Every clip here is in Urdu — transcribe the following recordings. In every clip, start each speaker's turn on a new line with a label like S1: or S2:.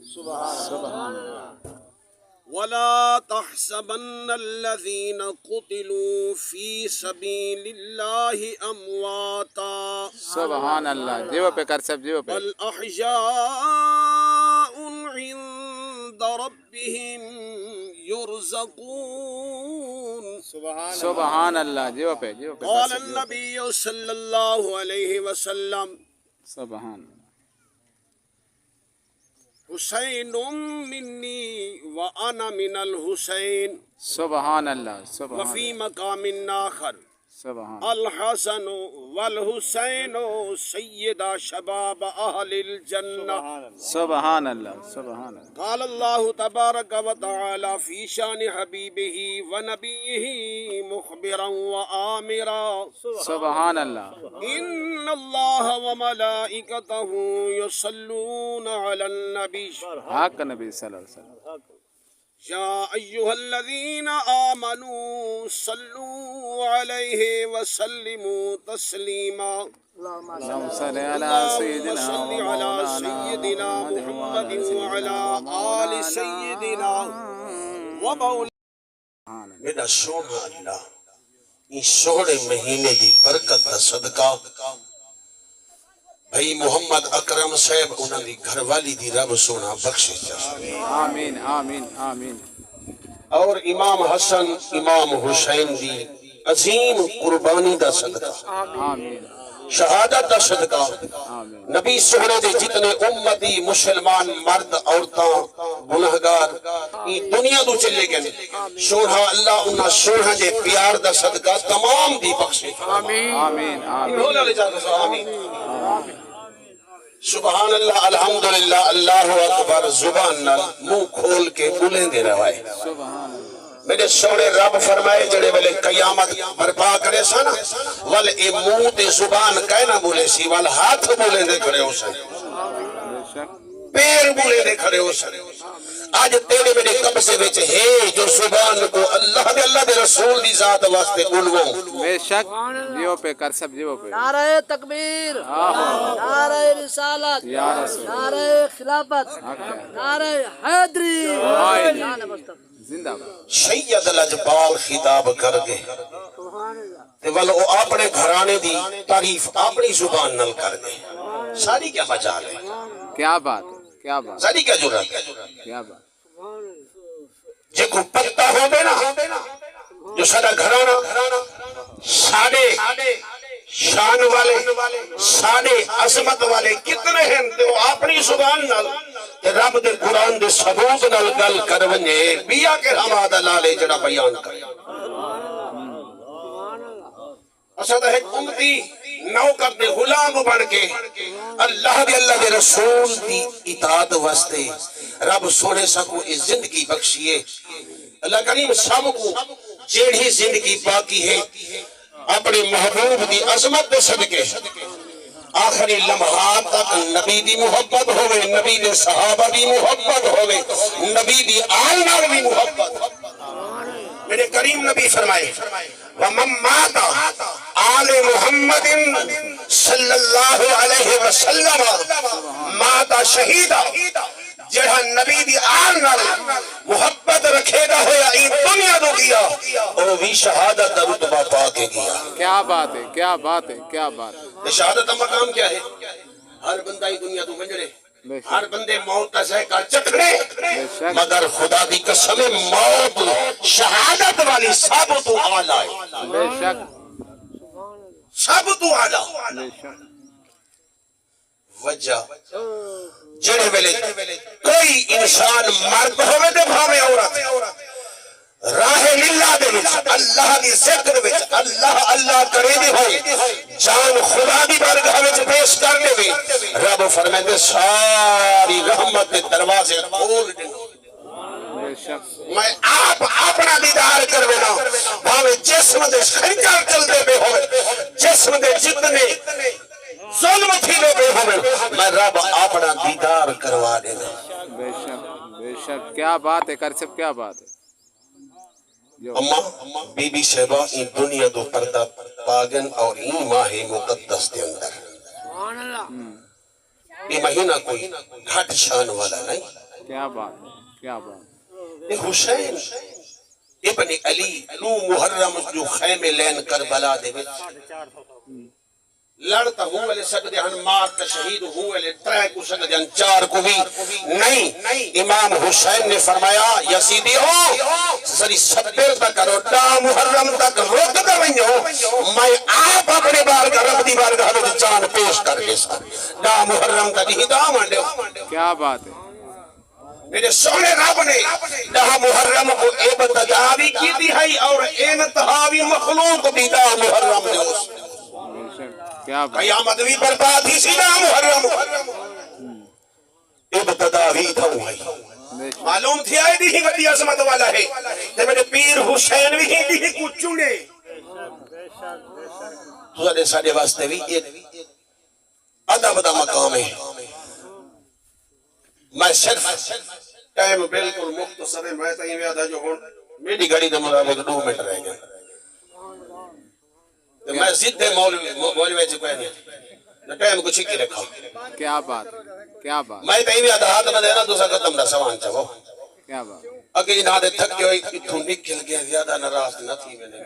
S1: سبحان
S2: ولا تحسبن الذين قتلوا في سبيل الله امواتا
S1: سبحان اللہ جیو پہ کر سب جیو پہ
S2: بل احياء عند ربهم يرزقون
S1: سبحان اللہ جیو پہ
S2: قال النبي صلى الله عليه وسلم
S1: سبحان
S2: حسین منی وانا من الحسین
S1: سبحان اللہ سبحان
S2: وفی مقام آخر
S1: سبحان
S2: الحسن والحسین سیدا شباب اہل الجنہ
S1: سبحان اللہ سبحان اللہ
S2: قال اللہ تبارک وتعالی فی شان حبیبہ ونبیہ مخبرا وآمرا
S1: سبحان اللہ
S2: ان اللہ وملائکتہ یصلون علی النبی
S1: حق نبی صلی اللہ علیہ وسلم
S2: یا ایہا الذین آمنوا صلوا علیہ وسلموا تسلیما
S1: اللہم صلی علی سیدنا
S2: صلی علی سیدنا محمد وعلی آل سیدنا ومولا میرا سونا اللہ اس سوڑے مہینے دی برکت دا صدقہ بھائی محمد اکرم صاحب انہاں دی گھر والی دی رب سونا بخشے
S1: آمین آمین آمین
S2: اور امام حسن امام حسین دی عظیم قربانی دا صدقہ
S1: آمین
S2: شہادت دا صدقہ نبی سونے دے جتنے امتی مسلمان مرد عورتاں گناہگار یہ دنیا تو چلے گئے سونا اللہ انہاں سونا دے پیار دا صدقہ تمام دی بخشے
S1: آمین آمین
S2: آمین سبحان اللہ الحمدللہ اللہ اکبر زبان نال منہ کھول کے بولیں دے روائے میرے سونے رب فرمائے جڑے والے قیامت برپا کرے سانا وال اے منہ تے زبان کہنا بولے سی وال ہاتھ بولیں دے کھڑے ہو سن پیر بولیں دے کھڑے ہو سن آج تیرے میرے قبضے وچ ہے جو زبان کو اللہ دے رسول دی ذات واسطے بولو
S1: بے شک جیو پہ کر سب جیو پہ
S3: نعرہ تکبیر نعرہ رسالت نعرہ خلافت نعرہ حیدری
S1: زندہ باد
S2: سید لجپال خطاب کر گئے تے ولو اپنے گھرانے دی تعریف اپنی زبان نال کر گئے ساری کیا بچا لے
S1: کیا بات ہے کیا بات
S2: ساری کیا ضرورت ہے
S1: کیا بات
S2: جے کو پتہ ہو بے نا جو سارا گھرانا ساڑے شان والے ساڑے عظمت والے کتنے ہیں تے وہ اپنی زبان نال تے رب دے قرآن دے ثبوت نال گل کر ونجے بیا کے حمادہ لالے جڑا بیان کرے اسد ہے امتی نوکر دے غلام بن کے اللہ دے رسول دی اطاعت واسطے رب سونے سکو اس زندگی بخشیے اللہ کریم سب کو جیڑی زندگی باقی ہے اپنے محبوب دی عظمت دے صدقے آخری لمحات تک نبی دی محبت ہوئے نبی دے صحابہ دی محبت ہوئے نبی دی آل نال دی محبت میرے کریم نبی فرمائے وَمَن مَاتَ آلِ محمد صلی اللہ علیہ وسلم مَاتَ شہیدہ جڑا نبی دی آل نال محبت رکھے گا ہویا این دنیا دو گیا او بھی شہادت دا رتبہ پا کے گیا
S1: کیا بات ہے کیا بات ہے کیا بات ہے
S2: شہادت کا مقام کیا ہے ہر بندہ ہی دنیا تو منجڑے ہر بندے موت کا ذائقہ چکھنے مگر خدا دی قسم موت شہادت والی سب تو اعلیٰ ہے
S1: بے شک
S2: سب تو اعلیٰ
S1: بے شک
S2: وجہ جڑے ویلے کوئی انسان مرد ہوئے دے بھاوے عورت راہ للہ دے وچ اللہ دی ذکر وچ اللہ اللہ کرے دے ہوئے جان خدا دی بارگاہ وچ پیش کرنے وے رب فرمائے ساری رحمت دے دروازے کھول دے
S1: بے شک
S2: میں آپ اپنا دیدار کروے نا بھاوے جسم دے خنجر چل دے بے ہوئے جسم دے جتنے ظلم تھی لے بے ہوئے میں رب اپنا دیدار کروا دے گا
S1: بے شک کیا بات ہے کر سب کیا بات ہے
S2: اما بی بی صاحبہ این دنیا دو پردہ پاگن اور این ماہ مقدس دے اندر یہ مہینہ کوئی گھٹ شان والا نہیں.
S1: کیا بات ہے کیا بات.
S2: یہ حسین ابن علی نو محرم جو خیمے لین کربلا دے وچ لڑتا ہوئے لے سکتے ہیں مارتا شہید ہوئے لے ترے کو سکتے ہیں چار کو بھی نہیں. امام حسین نے فرمایا یزیدیو سری صبر تک کرو دا محرم تک روک دے وینو میں آپ اپنے بارگاہ رب دی بارگاہ میں جان پیش کر کے سا دا محرم تک ہی دا مانڈے.
S1: کیا بات ہے.
S2: میرے سونے رب نے دا محرم کو ابتدا بھی کی دی ہے اور انتہا بھی مخلوق بھی دا محرم نے اس
S1: کیا بات.
S2: قیامت بھی برباد ہی سی دا محرم ابتدا بھی تھا ہوئی. معلوم تھی آئے دی ہی وڈی عظمت والا ہے کہ میرے پیر حسین بھی دی ہی کچھ چنے تو سارے واسطے بھی ایک ادب دا مقام ہے. میں صرف ٹائم بالکل مختصر ہے. میں تھی میں آدھا جو ہوں میری گھڑی دے مطابق 2 منٹ رہ گئے. میں ضد مولوی سے کوئی نہیں ٹائم کو چھکی رکھا.
S1: کیا بات کیا بات.
S2: میں تھی میں آدھا ہاتھ میں دینا دوسرا ختم نہ سوان چاہو
S1: کیا بات.
S2: اگر انہاں دے تھک گئے اتھوں نکل گیا زیادہ ناراض نہ تھی میں نے.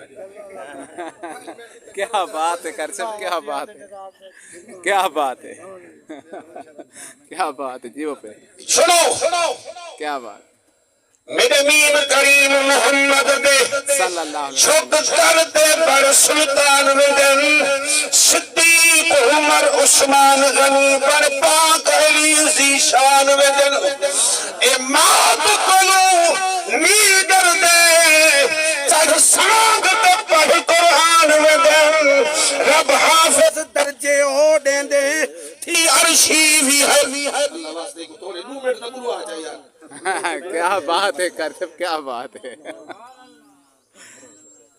S1: کیا بات ہے کرسب کیا بات ہے کیا بات ہے کیا بات ہے. جیو پہ
S2: سنو
S1: کیا بات.
S2: میرے مین کریم محمد دے
S1: صلی اللہ علیہ
S2: چھک کرتے بڑ سلطان ودن صدیق عمر عثمان غنی بڑ پاک علی زیشان ودن امام کلو نیدر دے چڑھ سانگ تے پڑھ قرآن ودن رب حافظ درجے ہو دیں دے تھی عرشی بھی ہے. اللہ واسطے کو تھوڑے 2 منٹ تک گرو آ جائے یار.
S1: کیا بات ہے کرسب کیا بات ہے.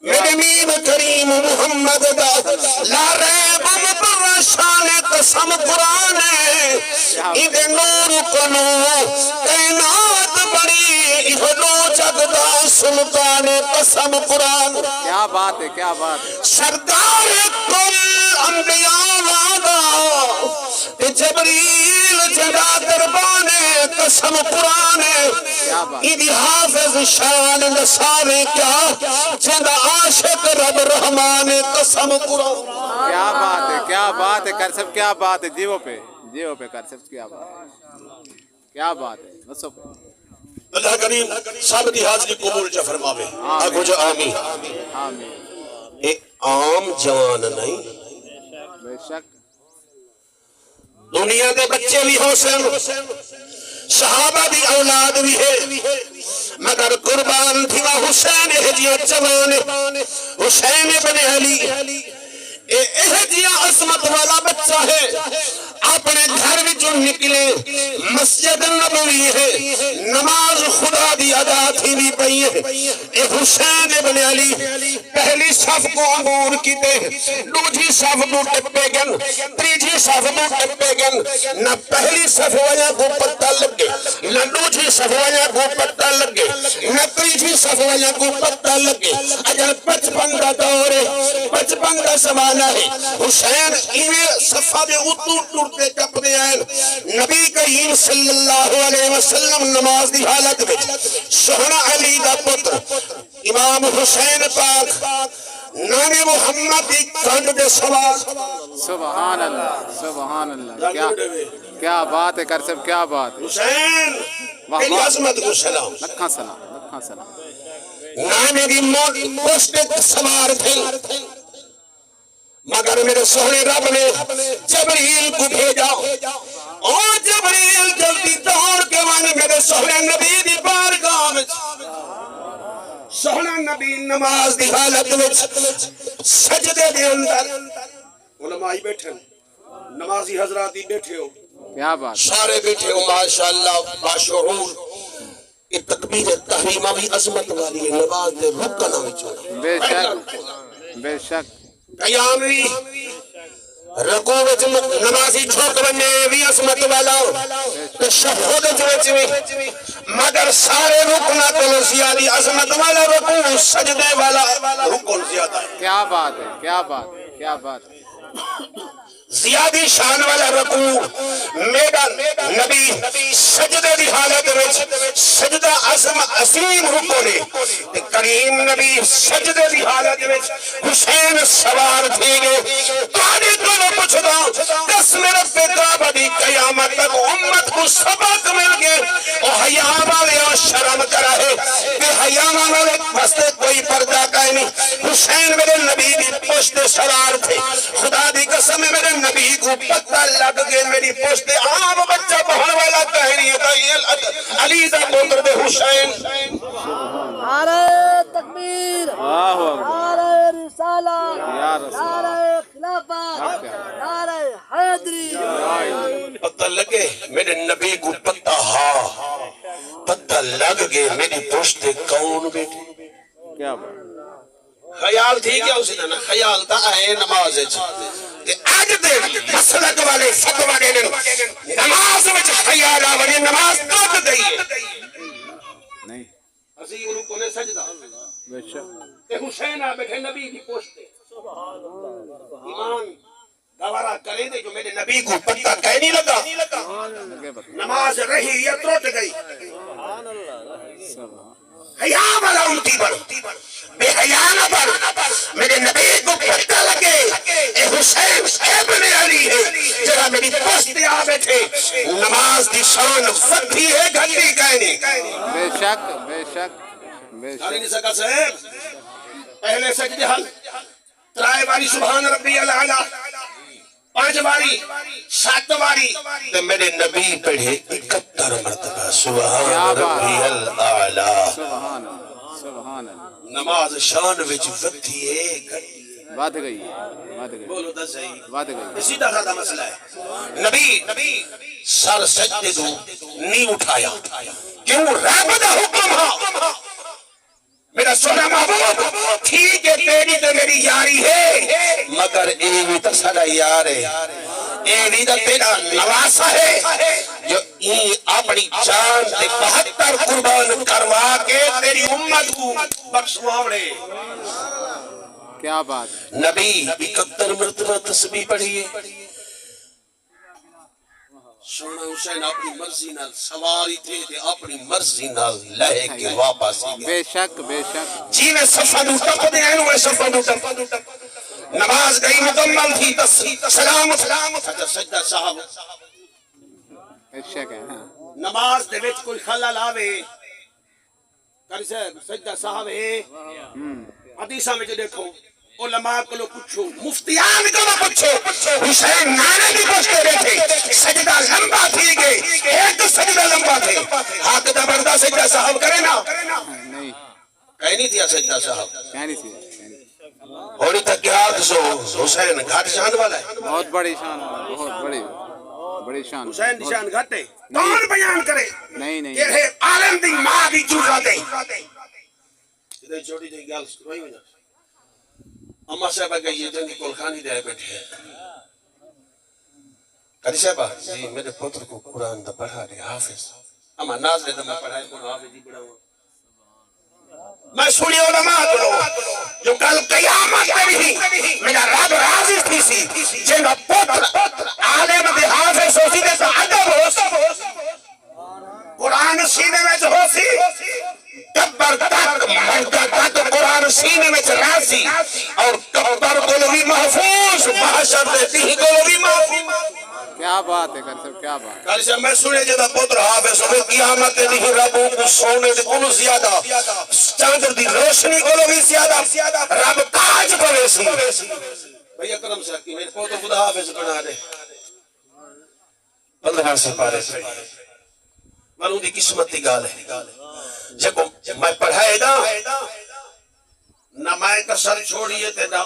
S2: میرے مین کریم محمد دا لا ریب مبر شان قسم قرآن ایدے نور کنو کائنات بڑی ایدو جگدہ سلطان قسم قرآن.
S1: کیا بات ہے کیا بات ہے.
S2: سردار کل انبیاء وادا جبریل جدا دربان قسم قرآن ایدی حافظ شان نساوے کیا جدا عاشق رب رحمان قسم قرآن.
S1: کیا بات ہے کرسب کیا بات ہے. جیو پہ کرسب کیا بات ہے کیا بات ہے. بسو
S2: اللہ کریم سب دی حاضری قبول جا فرماوے. آگو جا آمین.
S1: آمین.
S2: ایک عام جوان نہیں
S1: بے شک
S2: دنیا دے بچے بھی ہو سن صحابہ دی اولاد بھی ہے مگر قربان تھی وہ حسین ہجیہ جوان حسین بن علی ہجیہ عظمت والا بچہ ہے. اپنے گھر وچوں نکلے مسجد نبوی ہے نماز خدا دی ادا تھی بھی پئی ہے. اے حسین بن علی پہلی صف کو عبور کیتے دوسری صف کو ٹپے گن تیسری صف کو ٹپے گن. نہ پہلی صف والا کو پتہ لگے نہ دوسری صف والا کو پتہ لگے نہ تیسری صف والا کو پتہ لگے. اگر 55 کا دور ہے 55 کا زمانہ ہے حسین ایویں صفہ دے اتور ٹرتے کپدے آئے. نبی کریم صلی اللہ علیہ وسلم نماز دی حالت میں سہنا علی دا پتر امام حسین پاک نانے محمد دی کھنڈ دے سوال.
S1: سبحان اللہ سبحان اللہ. کیا بات ہے کرسب کیا بات ہے.
S2: حسین تیری عظمت کو سلام.
S1: لکھاں سلام لکھاں سلام.
S2: نانے دی موت پہ سوار تھے مگر میرے سونے رب نے جبریل کو بھیجا اور جبریل جلدی دوڑ کے وانے میرے سونے نبی دی بارگاہ میں سونا نبی نماز دی حالت میں سجدے دے اندر علماء ہی بیٹھے نمازی حضرات ہی بیٹھے ہو
S1: کیا بات.
S2: سارے بیٹھے ہو ماشاءاللہ باشعور. یہ تکبیر تحریمہ بھی عظمت والی ہے نماز دے رکن وچوں
S1: بے شک بے شک.
S2: قیام بھی رکوع وچ نمازی جھوک بنے بھی عظمت والا تشہد وچ بھی مگر سارے رکناں تو زیادہ عظمت والا رکوع سجدے والا رکن زیادہ ہے.
S1: کیا بات ہے کیا بات ہے کیا بات ہے.
S2: زیادہ شان والا رکوع میرا نبی سجدے دی حالت وچ سجدہ عظیم رکو نے تے کریم نبی سجدے دی حالت وچ حسین سوار تھی گئے تہاڈے کولوں پوچھدا دس میرے کعبہ دی قیامت تک امت کو سبق مل گئے او حیا والے شرم کرا ہے بے حیا والے واسطے کوئی پردہ کا نہیں حسین میرے نبی دی پشت سوار تھے خدا دی قسم میرے نبی کو پتہ لگ گئے میری پشت عام بچہ بہن والا کہنی ہے علی دا پتر دے حسین
S3: نعرہ تکبیر نعرہ رسالت
S1: یا رسول
S3: نعرہ خلافت نعرہ حیدری
S2: پتہ لگے میرے نبی کو پتہ لگ گئے میری پشت کون بیٹھے
S1: کیا بات
S2: خیال تھی کیا اسی طرح خیال تھا آئے نماز کہ آج دے مسلک والے فتوہ دینے نماز وچ خیال آوری نماز ٹوٹ گئی ہے
S1: نہیں
S2: اسی انہوں کو نے سجدہ
S1: بے شک
S2: کہ حسین آ بیٹھے نبی کی پوچھتے ایمان گوارا کریں دے جو میرے نبی کو پتہ کہہ نہیں لگا نماز رہی یا ٹوٹ گئی حیا والا امتی بڑھ بے حیا نہ بڑھ میرے نبی کو پتہ لگے اے حسین ابن علی ہے جرا میری پشت آ بیٹھے نماز دی شان ودھی ہے گھٹی کہنی
S1: بے شک بے شک بے شک
S2: نہیں سکا صاحب پہلے سجدے حل ترائے باری سبحان ربی العالی 5 باری 7 باری تو میرے نبی پڑھے 71 مرتبہ سبحان ربی العالی
S1: سبحان اللہ سبحان اللہ
S2: نماز شان وچ ودھی ہے گھٹی
S1: بات گئی بات گئی
S2: بولو تو صحیح
S1: بات گئی
S2: سیدھا سادہ مسئلہ ہے نبی سر سجدے کو نہیں اٹھایا کیوں رب دا حکم ہا میرا سونا محبوب ٹھیک ہے تیری تو میری یاری ہے مگر اے بھی تو سارا یار ہے اے بھی تو تیرا نواسا ہے جو اپنی جان تے 72 قربان کروا کے تیری امت کو بخشواوڑے
S1: کیا بات ہے
S2: نبی 71 مرتبہ تسبیح پڑھی ہے سونا حسین اپنی مرضی نال سواری تھے تے اپنی مرضی نال لے کے واپس گئے
S1: بے شک بے شک
S2: جی میں صفحہ دو ٹپ دے ہیں وہ صفحہ دو ٹپ نماز گئی مکمل تھی سلام سجدہ صاحب
S1: بے شک ہے ہاں
S2: نماز دے وچ کوئی خلل آوے کر صاحب سجدہ صاحب ہے حدیثاں وچ دیکھو علماء کو پوچھو مفتیان کو پوچھو حسین نانے بھی پوچھتے بیٹھے سجدہ لمبا تھی گئے ایک سجدہ لمبا تھے حق دا بردہ سجدہ صاحب کرے نا
S1: نہیں
S2: کہیں نہیں تھیا سجدہ صاحب
S1: کہہ نہیں تھی
S2: ہوڑی تک کیا سو حسین گھٹ شان والا ہے
S1: بہت بڑی شان بہت بڑی شان
S2: حسین نشان گھٹے کون بیان کرے
S1: نہیں نہیں
S2: یہ عالم دی ماں دی چوزا دے ادھر چھوٹی جی گل سنوائی ہوئی نا اما صاحبہ کہیے جنگی کلخانی دے بیٹھے قاری صاحبہ جی میرے پتر کو قرآن دا پڑھا رہے حافظ اما ناز لے دا میں پڑھائے کو حافظ ہی پڑھا ہوا میں سنی علماء کو جو کل قیامت بھی میرا رب راضی تھی سی جنگا پتر عالم دے حافظ ہو سی دے تو عدب ہو قرآن سینے میں ہو سی کبر تک مردہ تک قرآن سینے میں چلاسی اور کبر گلوی محفوظ محشر دیتی ہی گلوی محفوظ
S1: کیا بات ہے کرسب کیا بات
S2: کل سے میں سنے جدا پتر حافظ ہوئے قیامت نہیں ربوں کو سونے دے کلو زیادہ چاندر دی روشنی گلوی زیادہ رب تاج پویسی بھئی اکرم سے حقی میرے پتر خدا حافظ بنا دے 15 سے پارے سے معلوم دی قسمت دی گال ہے جب میں پڑھائے دا نہ میں کا سر چھوڑیے تے نہ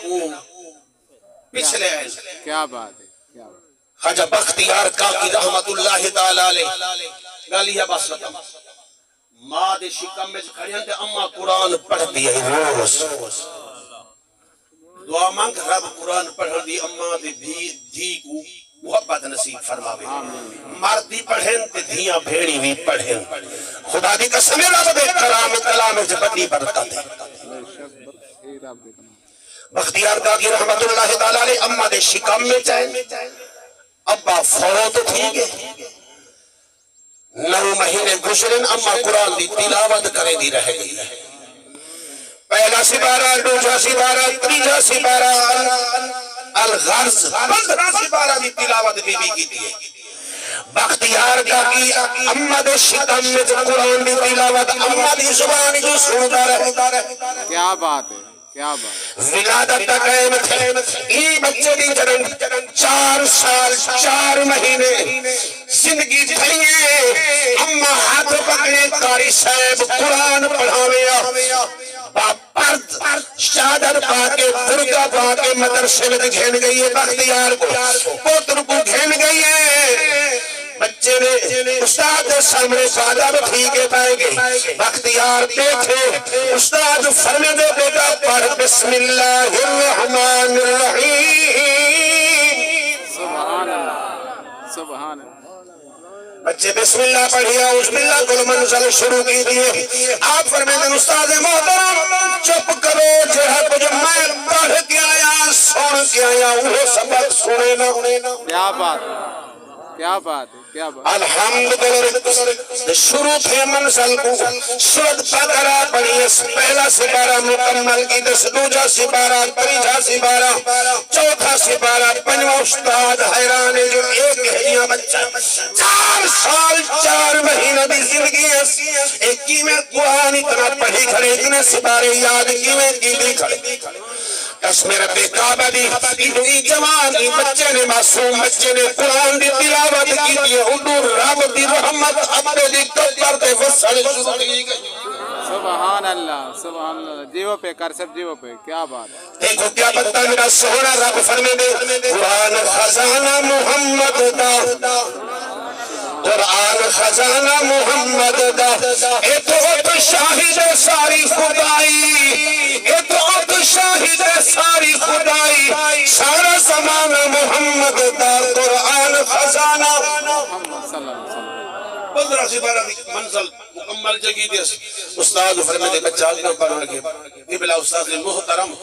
S2: پچھلے آئے
S1: کیا بات ہے کیا بات
S2: خواجہ بختیار کاکی رحمت اللہ تعالی علیہ گالی ہے بس رکھا ماں دے شکم میں کھڑی ہیں تے اممہ قرآن پڑھ دیا روز دعا مانگ رب قرآن پڑھ دی اممہ دے دھی کو محبت نصیب فرماوے مردی پڑھیں تے دھیاں بھیڑی بھی پڑھیں خدا دی قسم رب دے کلام سے بڑی برکت ہے بختیار کاکی رحمت اللہ تعالی علیہ اممہ دے شکم میں چاہیں ابا فوت تھی گئے 9 مہینے گزرن اما قرآن دی تلاوت کرے دی رہ گئی پہلا سپارہ دوسرا سپارہ تیسرا سپارہ الغرض 15 سپارہ دی تلاوت بی بی کی تھی بختیار کا کی اما دے شکم میں قرآن دی تلاوت اما دی زبان جو سنتا رہتا
S1: کیا بات ہے کیا بات
S2: ولادت قائم تھے ای بچے دی جنم 4 سال 4 مہینے زندگی تھئیے اما ہاتھ پکڑے قاری صاحب قرآن پڑھاویا پرد شادر پاکے درگا پاکے مدرسے میں گھین گئی ہے بختیار کو پوتر کو گھین گئی ہے بچے نے استاد سامنے سادر ٹھیکے پائیں گے بختیار بیٹھے استاد فرمے دے بیٹا پڑھ بسم اللہ الرحمن الرحیم
S1: سبحان اللہ سبحان اللہ
S2: بچے بسم اللہ پڑھیا اس باللہ کل منزل شروع کی دیئے آپ فرمے دے استاد محترم چپ کرو جہاں کچھ میں پڑھ کے آیا سن کے آیا وہ سبق سنے نہ
S1: کیا بات ہے کیا بات ہے کیا بات
S2: الحمدللہ شروع تھے منزل کو سورت بقرہ پڑھی پہلا سپارہ مکمل کی دوسرا سپارہ تیسرا سپارہ چوتھا سپارہ پنجواں استاد حیران ہے جو ایک ہیاں بچہ 4 سال 4 مہینہ دی زندگی ہے ایک کی میں قرآن اتنا پڑھی کھڑے اتنے سپارے یاد کی میں کی دی کھڑے کس میرے بے کعبہ دی اتنی جوان دی بچے نے معصوم بچے نے قرآن دی تلاوت کی دی حضور رب دی رحمت اپنے دی کبر دے وسعل شروع کی گئی
S1: سبحان اللہ جیو پہ کر سب جیو پہ کیا بات ہے
S2: دیکھو کیا بتا میرا سونا رب فرمے دے قرآن خزانہ محمد دا قرآن خزانہ محمد دا اے تو شاہد ساری خدائی اے تو شاہد ساری خدائی سارا زمانہ محمد دا قرآن خزانہ
S1: محمد صلی اللہ علیہ وسلم
S2: 15 سپارہ منزل مکمل جگی دیس استاد فرمے دے بچہ نہ پڑھو لگے یہ بلا استاد محترم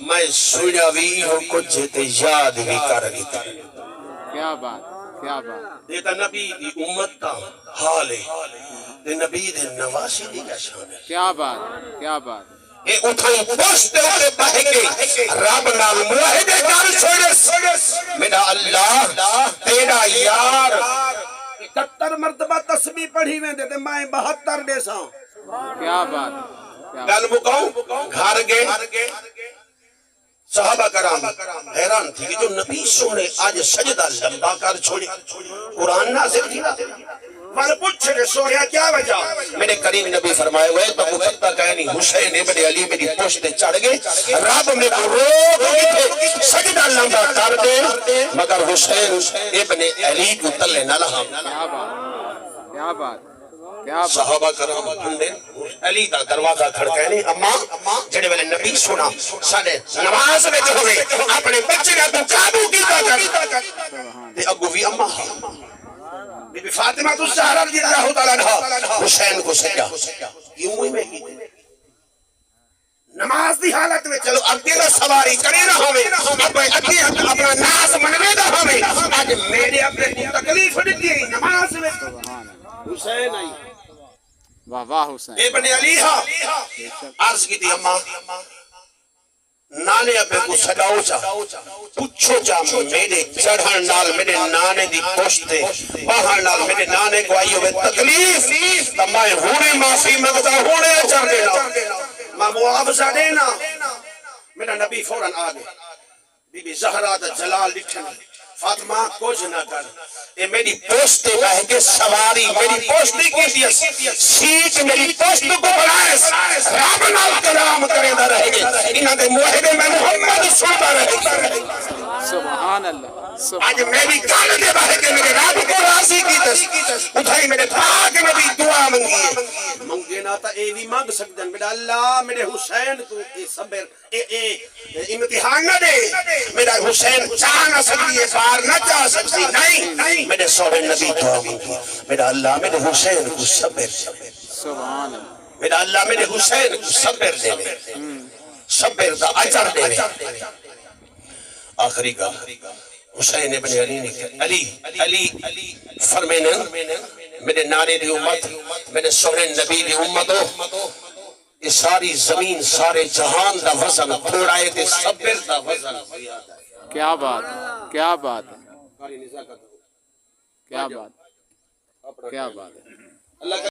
S2: میں سوڑیا بھی ہوں کچھ تے یاد بھی کر رہی تھی
S1: کیا بات کیا بات
S2: دیتا نبی دی امت کا حال ہے دے نبی دے نواسی دی کا شان ہے
S1: کیا بات کیا بات
S2: اے اٹھائی پوشتے ہوتے بہے گے رب نال معاہدے کر چھوڑس میرا اللہ تیرا یار
S4: 71 مرتبہ تسبیح پڑھی میں دیتے میں 72 دے ساں
S1: کیا بات
S2: گل مکاؤں گھر گئے صحابہ کرام حیران تھی کہ جو نبی سونے آج سجدہ لمبا کر چھوڑی قرآن نازل تھی پر پوچھے کہ سوریا کیا وجہ میرے کریم نبی فرمائے ہوئے تو مفتہ کہنی حسین ابن علی میری پوشتے چڑھ گئے رب میں کو روک گئے سجدہ لمبا کر دے مگر حسین ابن علی کو تلے نہ لہا
S1: کیا بات کیا بات
S2: صحابہ کرام بندے علی دا دروازہ کھڑکائے اما جڑے والے نبی سنا ساڑے نماز میں جو ہوئے اپنے بچے کا تو قابو کیتا کر دے اگو بھی اما بی بی فاطمہ تو زہرا رضی اللہ تعالیٰ عنہ حسین کو سجا کیوں ہوئی میں کی نماز دی حالت میں چلو اکیلا سواری کرے نہ ہوئے اپنا ناز منوے نہ ہوئے آج میرے اپنے تکلیف دیتی ہے نماز میں حسین آئی
S1: واہ واہ حسین
S2: ابن علی عرض کی تھی اماں نانے ابے کو سجاؤ چا پچھو چا میرے چڑھن نال میرے نانے دی پوشتے باہر نال میرے نانے کو آئی ہوئے تکلیف تب میں ہونے معافی مگتا ہونے اچھا دینا میں معاوضہ دینا میرا نبی فوراں آگے بی بی زہرہ دا جلال لکھنے فاطمہ کچھ نہ کر اے میری پوستے کہے کہ سواری میری پوستے کی سیٹ میری پوست کو بڑھائے رب نال کلام کرے نہ رہے گے انہاں دے معاہدے میں محمد سنتا رہے گا
S1: سبحان اللہ
S2: آج میری گل دے بارے کہ میرے رب کو راضی کیتس اٹھائی میرے پاک نبی دعا منگی منگے نہ تا اے بھی مانگ سکدن میرا اللہ میرے حسین تو اے صبر اے امتحان نہ دے میرا حسین چاہ نہ سکتی ہے پار نہ چاہ سکتی نہیں میرے سوڑے نبی دعا منگی میرا اللہ میرے حسین کو صبر
S1: سبحان اللہ
S2: میرا اللہ میرے حسین کو صبر دے صبر دا اجر دے آخری کا حسین ابن علی نے کہا علی فرمینے میرے نانے دی امت میرے سونے نبی دی امت یہ ساری زمین سارے جہان دا وزن تھوڑا ہے تے صبر دا وزن زیادہ ہے.
S1: کیا بات ہے کیا بات ہے کیا بات ہے کیا بات ہے
S2: اللہ کا